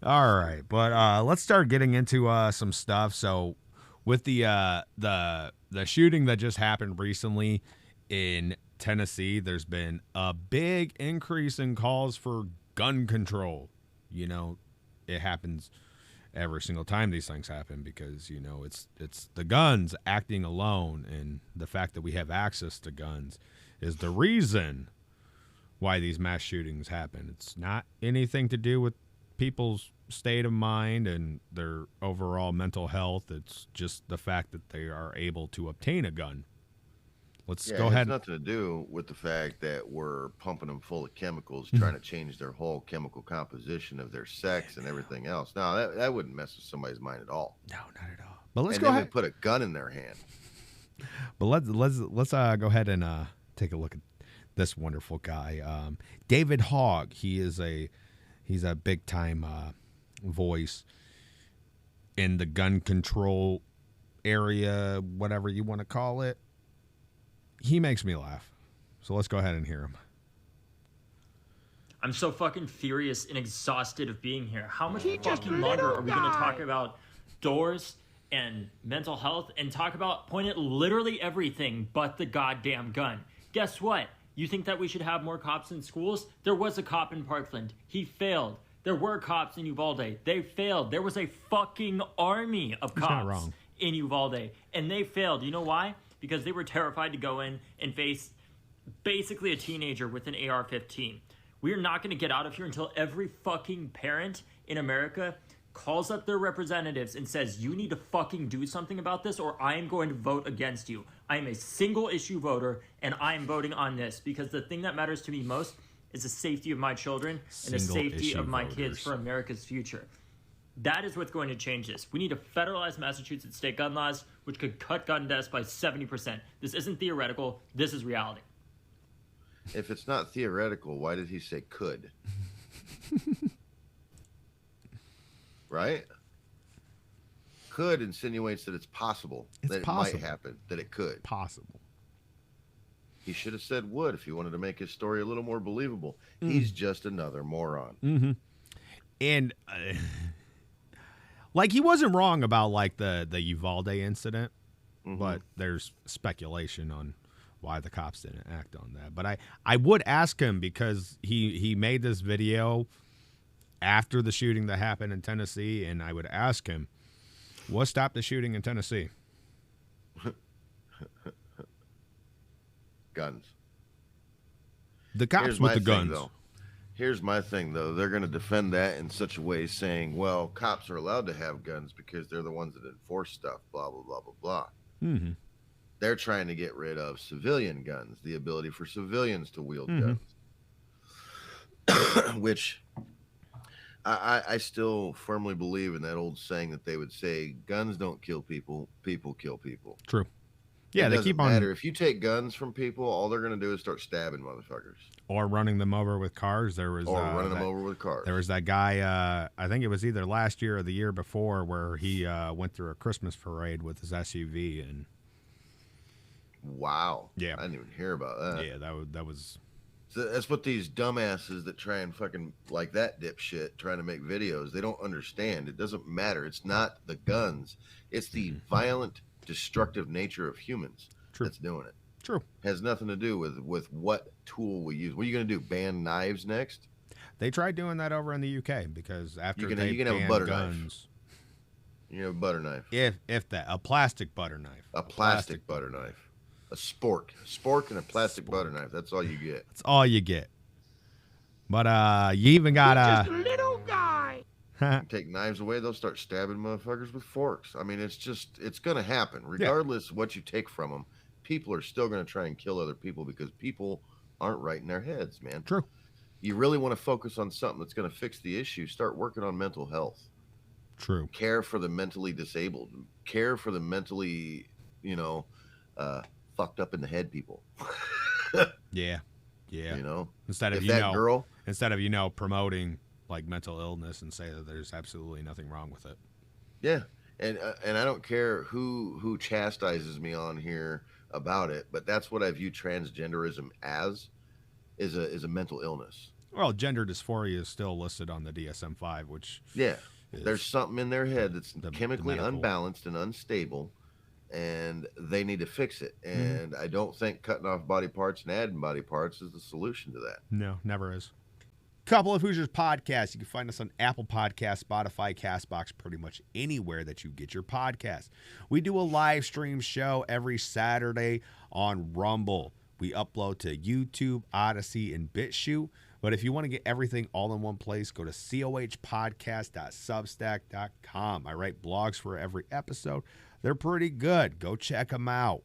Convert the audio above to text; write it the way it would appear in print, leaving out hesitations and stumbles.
All right, but let's start getting into some stuff. So, with the shooting that just happened recently in Tennessee, there's been a big increase in calls for gun control. You know, it happens every single time these things happen because it's the guns acting alone, and the fact that we have access to guns is the reason why these mass shootings happen. It's not anything to do with people's state of mind and their overall mental health. It's just the fact that they are able to obtain a gun. Let's Yeah, go it has ahead. nothing to do with the fact that we're pumping them full of chemicals, trying No, to change their whole chemical composition of their sex and everything else. No, that wouldn't mess with somebody's mind at all. not at all. But let's And go then we ahead. put a gun in their hand. But let's go ahead and take a look at this wonderful guy, David Hogg. He's a big time voice in the gun control area, whatever you want to call it. He makes me laugh. So let's go ahead and hear him. I'm so fucking furious and exhausted of being here. How much He just fucking longer little are we gonna talk guy. about doors and mental health and talk about point at literally everything but the goddamn gun? Guess what? You think that we should have more cops in schools? There was a cop in Parkland. He failed. There were cops in Uvalde. They failed. There was a fucking army of He's not cops wrong. in Uvalde, and they failed. You know why? Because they were terrified to go in and face basically a teenager with an AR-15. We're not going to get out of here until every fucking parent in America calls up their representatives and says, you need to fucking do something about this or I am going to vote against you. I am a single issue voter and I am voting on this because the thing that matters to me most is the safety of my children and the Single safety issue of my voters. kids for America's future. That is what's going to change this. We need to federalize Massachusetts state gun laws, which could cut gun deaths by 70%. This isn't theoretical. This is reality. If it's not theoretical, why did he say could? Right? Could insinuates that it's possible, It's that possible. it might happen, that it could. Possible. He should have said would if he wanted to make his story a little more believable. He's just another moron. And like he wasn't wrong about like the Uvalde incident, but there's speculation on why the cops didn't act on that. But I would ask him because he made this video after the shooting that happened in Tennessee, and I would ask him, what stopped the shooting in Tennessee? Guns. The cops Here's with my the thing, guns. though. Here's my thing, though. They're going to defend that in such a way, saying, well, cops are allowed to have guns because they're the ones that enforce stuff, blah, blah, blah, blah, blah. Mm-hmm. They're trying to get rid of civilian guns, the ability for civilians to wield Mhm. guns, which I still firmly believe in that old saying that they would say, guns don't kill people, people kill people. True. Yeah, It they doesn't keep matter. on If you take guns from people, all they're going to do is start stabbing motherfuckers or running them over with cars. There was or running them that- over with cars. There was that guy, I think it was either last year or the year before, where he went through a Christmas parade with his SUV, and Wow. Yeah. I didn't even hear about that. yeah, that was So that's what these dumbasses that try and fucking like that dipshit trying to make videos, they don't understand. It doesn't matter. It's not the guns. It's the violent, destructive nature of humans True. that's doing it. true. Has nothing to do with what tool we use. What are you going to do? Ban knives next? They tried doing that over in the UK because after You can- they you can have a banned butter knife. guns, You have a butter knife, if that a plastic butter knife, a plastic butter knife, a spork, and a plastic butter knife. That's all you get. That's all you get. But you even got Just a little guy. You take knives away, they'll start stabbing motherfuckers with forks. I mean, it's going to happen. Regardless of what you take from them, people are still going to try and kill other people because people aren't right in their heads, man. True. You really want to focus on something that's going to fix the issue, start working on mental health. True. Care for the mentally disabled. Care for the mentally, fucked up in the head people. Yeah. Yeah. You know? Instead of If that girl, promoting like mental illness and say that there's absolutely nothing wrong with it. yeah, and I don't care who chastises me on here about it, but that's what I view transgenderism as is a mental illness. Well, gender dysphoria is still listed on the DSM-5, which Yeah. is There's something in their head that's the chemically medical. unbalanced and unstable, and they need to fix it. Mm-hmm. And I don't think cutting off body parts and adding body parts is the solution to that. No, never is. Couple of Hoosiers podcasts. You can find us on Apple Podcasts, Spotify, CastBox, pretty much anywhere that you get your podcasts. We do a live stream show every Saturday on Rumble. We upload to YouTube, Odyssey, and BitChute. But if you want to get everything all in one place, go to cohpodcast.substack.com. I write blogs for every episode. They're pretty good. Go check them out.